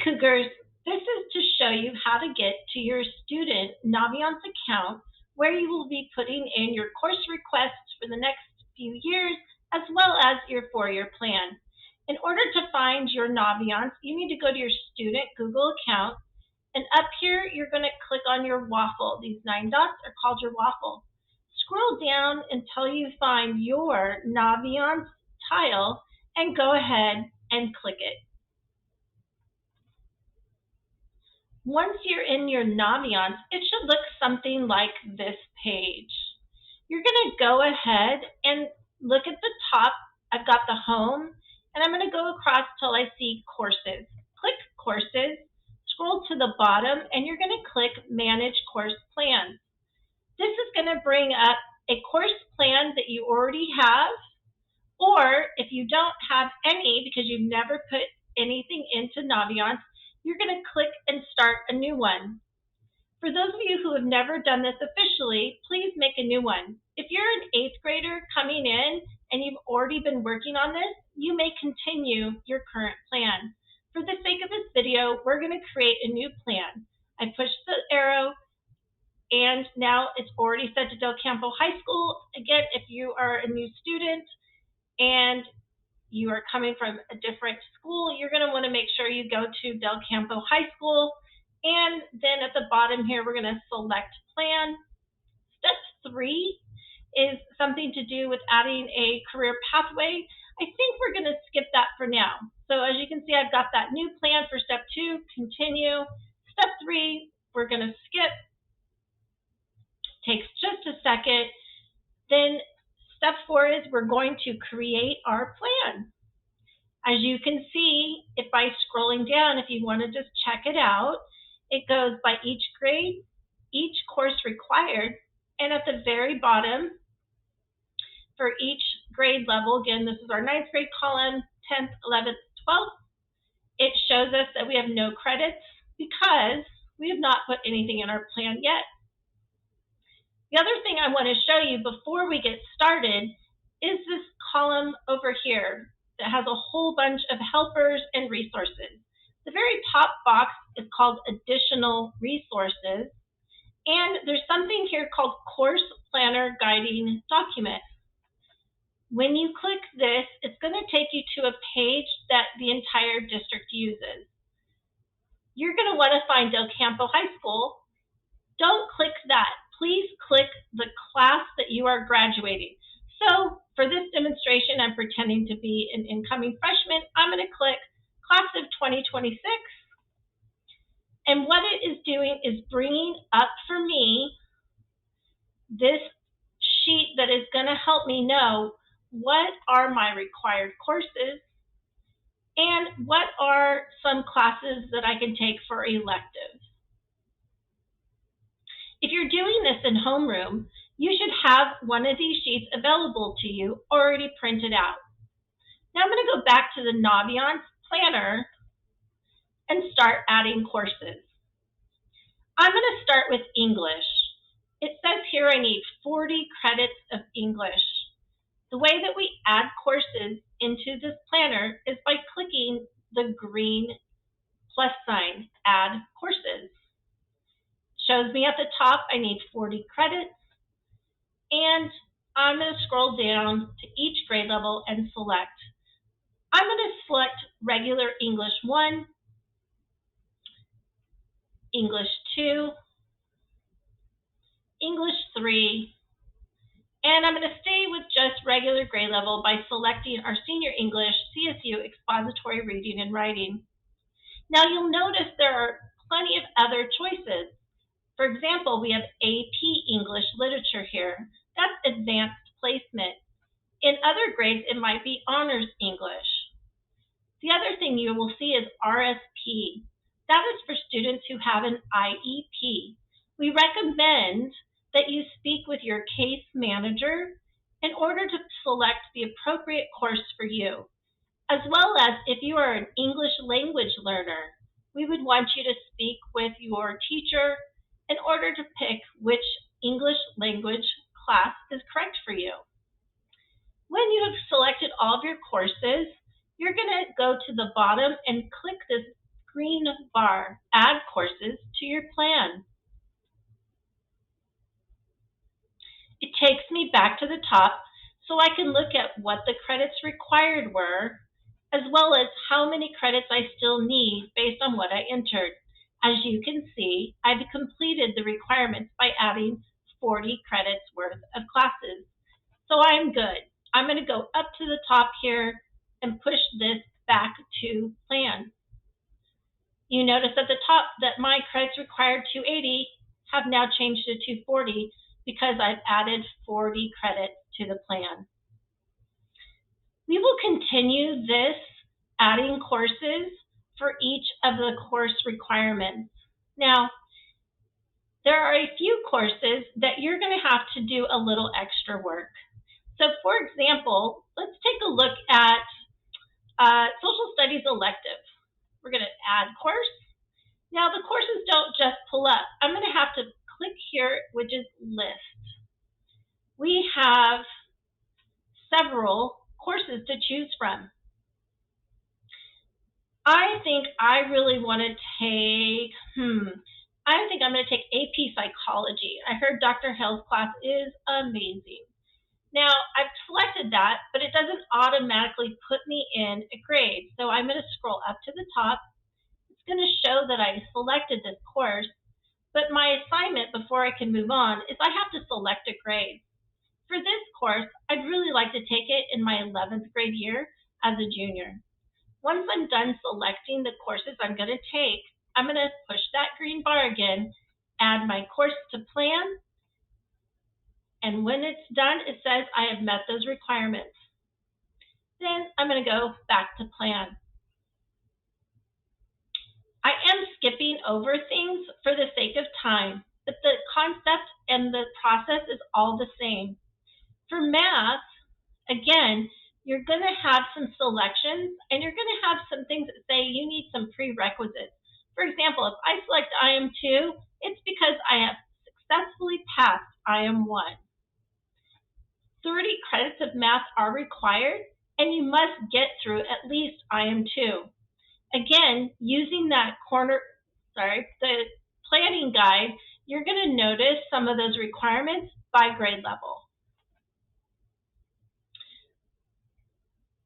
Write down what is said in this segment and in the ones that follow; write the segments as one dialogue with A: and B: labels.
A: Cougars, this is to show you how to get to your student Naviance account where you will be putting in your course requests for the next few years as well as your 4-year plan. In order to find your Naviance, you need to go to your student Google account, and up here you're going to click on your waffle. These 9 dots are called your waffle. Scroll down until you find your Naviance tile and go ahead and click it. Once you're in your Naviance, it should look something like this page. You're going to go ahead and look at the top. I've got the home, and I'm going to go across till I see courses. Click courses, scroll to the bottom, and you're going to click Manage Course Plans. This is going to bring up a course plan that you already have, or if you don't have any because you've never put anything into Naviance, you're going to click and start a new one. For those of you who have never done this officially, please make a new one. If you're an 8th grader coming in and you've already been working on this, you may continue your current plan. For the sake of this video, we're going to create a new plan. I push the arrow, and now it's already set to Del Campo High School. Again, if you are a new student and you are coming from a different school, you're going to want to make sure you go to Del Campo High School. And then at the bottom here, we're going to select plan. Step 3 is something to do with adding a career pathway. I think we're going to skip that for now. So as you can see, I've got that new plan for step 2, continue. Step 3, we're going to skip. Takes just a second. Then step 4 is we're going to create our plan. As you can see, if by scrolling down, if you want to just check it out, it goes by each grade, each course required, and at the very bottom, for each grade level, again, this is our 9th grade column, 10th, 11th, 12th, it shows us that we have no credits because we have not put anything in our plan yet. The other thing I want to show you before we get started is this column over here that has a whole bunch of helpers and resources. The very top box is called Additional Resources, and there's something here called Course Planner Guiding Document. When you click this, it's going to take you to a page that the entire district uses. You're going to want to find Del Campo High School. Don't click that. Please click the class that you are graduating. So for this demonstration, I'm pretending to be an incoming freshman. I'm going to click Class of 2026. And what it is doing is bringing up for me this sheet that is going to help me know what are my required courses and what are some classes that I can take for electives. If you're doing this in homeroom, you should have one of these sheets available to you already printed out. Now I'm going to go back to the Naviance planner and start adding courses. I'm going to start with English. It says here I need 40 credits of English. The way that we add courses into this planner is by clicking the green plus sign, Add Courses. Shows me at the top I need 40 credits, and I'm going to scroll down to each grade level and select. I'm going to select regular English 1, English 2, English 3, and I'm going to stay with just regular grade level by selecting our Senior English CSU Expository Reading and Writing. Now you'll notice there are plenty of other choices. For example, we have AP English Literature here. That's advanced placement. In other grades, it might be Honors English. The other thing you will see is RSP. That is for students who have an IEP. We recommend that you speak with your case manager in order to select the appropriate course for you. As well as if you are an English language learner, we would want you to speak with your teacher in order to pick which English language class is correct for you. When you have selected all of your courses, you're going to go to the bottom and click this green bar, Add Courses to Your Plan. It takes me back to the top so I can look at what the credits required were, as well as how many credits I still need based on what I entered. As you can see, I've completed the requirements by adding 40 credits worth of classes. So I'm good. I'm going to go up to the top here and push this back to plan. You notice at the top that my credits required 280 have now changed to 240 because I've added 40 credits to the plan. We will continue this adding courses for each of the course requirements. Now, there are a few courses that you're going to have to do a little extra work. So for example, let's take a look at Social Studies elective. We're going to add course. Now the courses don't just pull up. I'm going to have to click here, which is list. We have several courses to choose from. I think I really want to take, I think I'm going to take AP Psychology. I heard Dr. Hale's class is amazing. Now, I've selected that, but it doesn't automatically put me in a grade. So I'm going to scroll up to the top. It's going to show that I selected this course, but my assignment before I can move on is I have to select a grade. For this course, I'd really like to take it in my 11th grade year as a junior. Once I'm done selecting the courses I'm going to take, I'm going to push that green bar again, add my course to plan, and when it's done, it says I have met those requirements. Then I'm going to go back to plan. I am skipping over things for the sake of time, but the concept and the process is all the same. For math, again, you're going to have some selections and you're going to have some things that say you need some prerequisites. For example, if I select IM2, it's because I have successfully passed IM1. 30 credits of math are required, and you must get through at least IM2. Again, using that the planning guide, you're going to notice some of those requirements by grade level.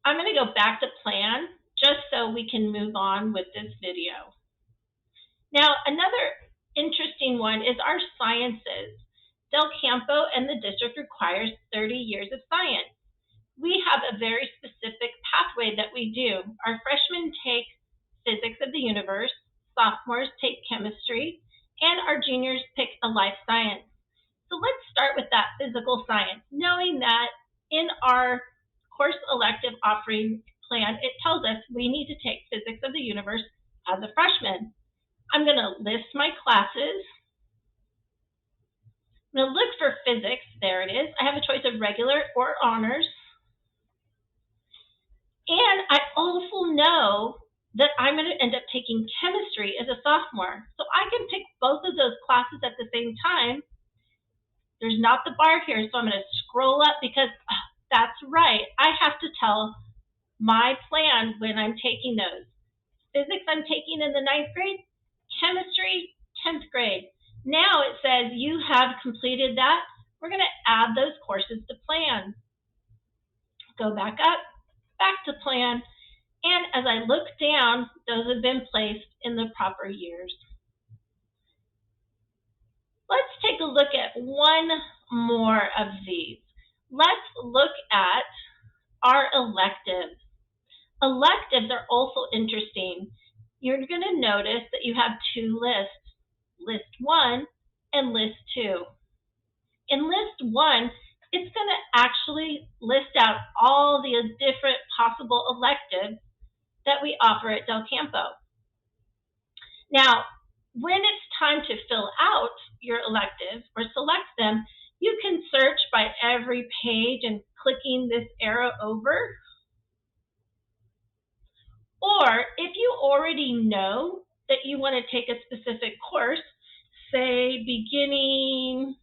A: I'm going to go back to plan just so we can move on with this video. Now, another interesting one is our sciences. Del Campo and the district requires 30 years of science. We have a very specific pathway that we do. Our freshmen take physics of the universe, sophomores take chemistry, and our juniors pick a life science. So let's start with that physical science, knowing that in our course elective offering plan, it tells us we need to take physics of the universe as a freshman. I'm going to list my classes. I'm going to look for physics. There it is. I have a choice of regular or honors. And I also know that I'm going to end up taking chemistry as a sophomore. So I can pick both of those classes at the same time. There's not the bar here, so I'm going to scroll up because that's right. I have to tell my plan when I'm taking those. Physics I'm taking in the 9th grade, chemistry, 10th grade. Now it says you have completed that. We're going to add those courses to plan. Go back up, back to plan, and as I look down, those have been placed in the proper years. Let's take a look at one more of these. Let's look at our electives. Electives are also interesting. You're going to notice that you have two lists, List 1 and List 2. In List 1, it's going to actually list out all the different possible electives that we offer at Del Campo. Now, when it's time to fill out your electives or select them, you can search by every page and clicking this arrow over. Or if you already know that you want to take a specific course, say beginning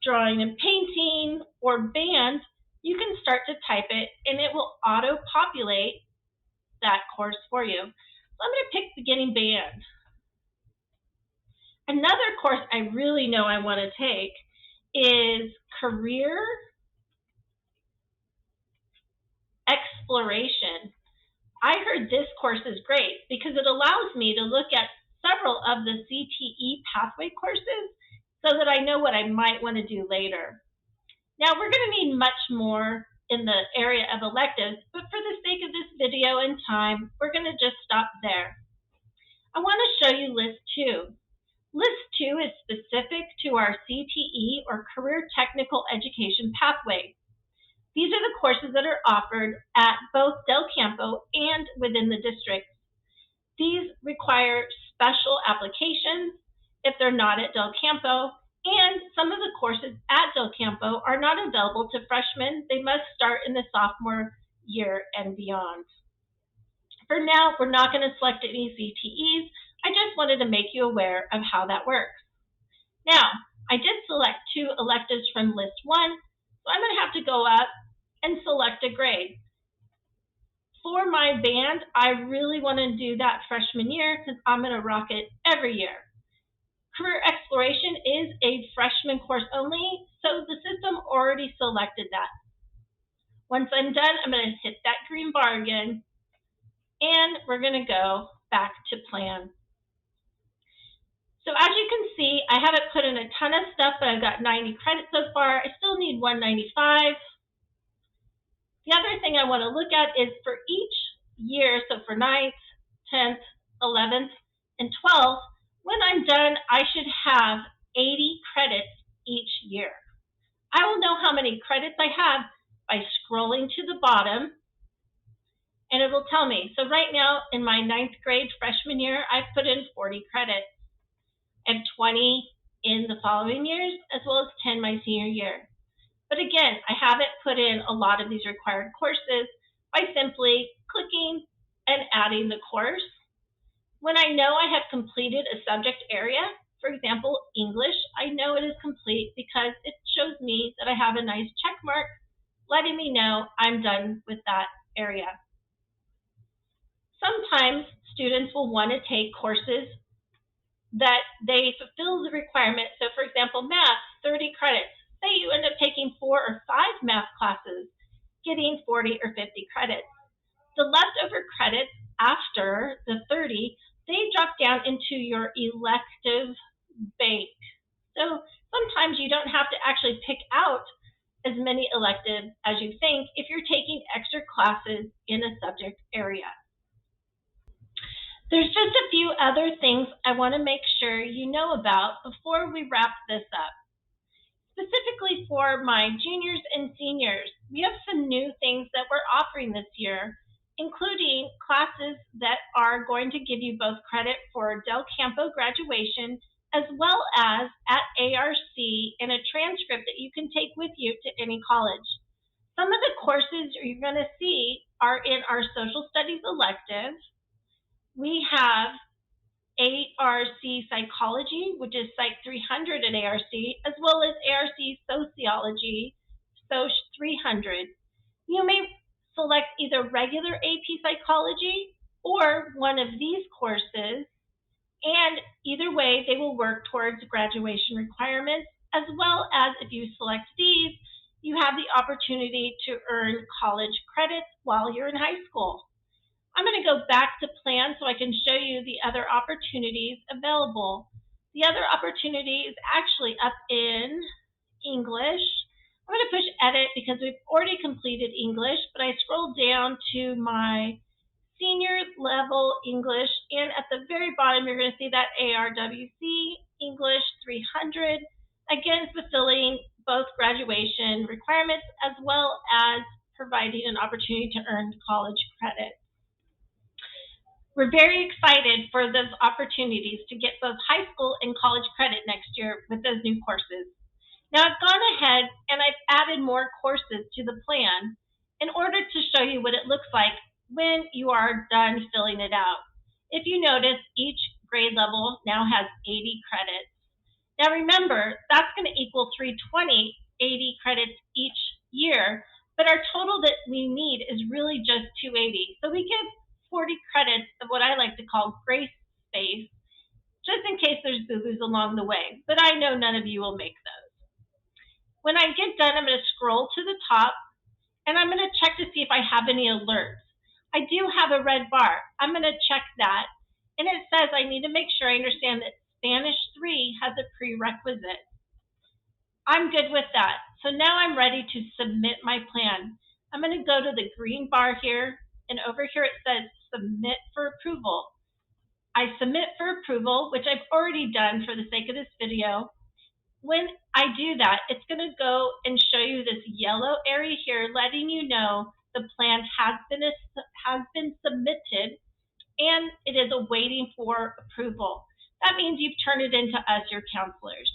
A: drawing and painting or band, you can start to type it and it will auto-populate that course for you. So I'm going to pick beginning band. Another course I really know I want to take is career exploration. I heard this course is great because it allows me to look at several of the CTE pathway courses so that I know what I might want to do later. Now, we're going to need much more in the area of electives, but for the sake of this video and time, we're going to just stop there. I want to show you List 2. List 2 is specific to our CTE or Career Technical Education pathway. These are the courses that are offered at both Del Campo and within the district. These require special applications if they're not at Del Campo, and some of the courses at Del Campo are not available to freshmen. They must start in the sophomore year and beyond. For now, we're not going to select any CTEs. I just wanted to make you aware of how that works. Now, I did select 2 electives from List 1, so I'm going to have to go up and select a grade. For my band, I really want to do that freshman year because I'm going to rock it every year. Career Exploration is a freshman course only, so the system already selected that. Once I'm done, I'm going to hit that green bar again, and we're going to go back to plan. So as you can see, I haven't put in a ton of stuff, but I've got 90 credits so far. I still need 195. The other thing I want to look at is for each year, so for 9th, 10th, 11th, and 12th, when I'm done, I should have 80 credits each year. I will know how many credits I have by scrolling to the bottom, and it will tell me. So right now, in my 9th grade freshman year, I've put in 40 credits. I have 20 in the following years, as well as 10 my senior year. But again, I haven't put in a lot of these required courses by simply clicking and adding the course. When I know I have completed a subject area, for example, English, I know it is complete because it shows me that I have a nice check mark letting me know I'm done with that area. Sometimes students will want to take courses that they fulfill the requirement. So for example, math, 30 credits. Say you end up taking 4 or 5 math classes, getting 40 or 50 credits. The leftover credits after the 30, they drop down into your elective bank. So sometimes you don't have to actually pick out as many electives as you think if you're taking extra classes in a subject area. There's just a few other things I want to make sure you know about before we wrap this up. Specifically for my juniors and seniors, we have some new things that we're offering this year, including classes that are going to give you both credit for Del Campo graduation as well as at ARC and a transcript that you can take with you to any college. Some of the courses you're going to see are in our social studies elective. We have ARC Psychology, which is Psych 300 at ARC, as well as ARC Sociology, Soc 300. You may select either regular AP Psychology or one of these courses, and either way, they will work towards graduation requirements, as well as if you select these, you have the opportunity to earn college credits while you're in high school. I'm going to go back to plan so I can show you the other opportunities available. The other opportunity is actually up in English. I'm going to push edit because we've already completed English, but I scroll down to my senior level English, and at the very bottom you're going to see that ARWC English 300, again fulfilling both graduation requirements as well as providing an opportunity to earn college credit. We're very excited for those opportunities to get both high school and college credit next year with those new courses. Now I've gone ahead and I've added more courses to the plan in order to show you what it looks like when you are done filling it out. If you notice, each grade level now has 80 credits. Now remember, that's going to equal 320, 80 credits each year, but our total that we need is really just 280. So we could 40 credits of what I like to call grace space, just in case there's boo-boos along the way. But I know none of you will make those. When I get done, I'm going to scroll to the top, and I'm going to check to see if I have any alerts. I do have a red bar. I'm going to check that, and it says I need to make sure I understand that Spanish 3 has a prerequisite. I'm good with that. So now I'm ready to submit my plan. I'm going to go to the green bar here, and over here it says submit for approval. I submit for approval, which I've already done for the sake of this video. When I do that, it's going to go and show you this yellow area here letting you know the plan has been submitted and it is awaiting for approval. That means you've turned it into us, your counselors.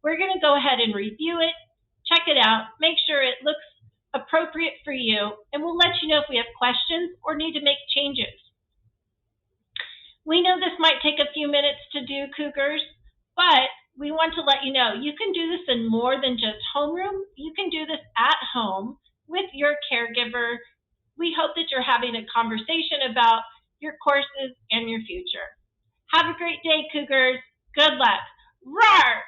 A: We're going to go ahead and review it, check it out, make sure it looks appropriate for you, and we'll let you know if we have questions or need to make changes. We know this might take a few minutes to do, Cougars, but we want to let you know you can do this in more than just homeroom. You can do this at home with your caregiver. We hope that you're having a conversation about your courses and your future. Have a great day, Cougars. Good luck. Roar!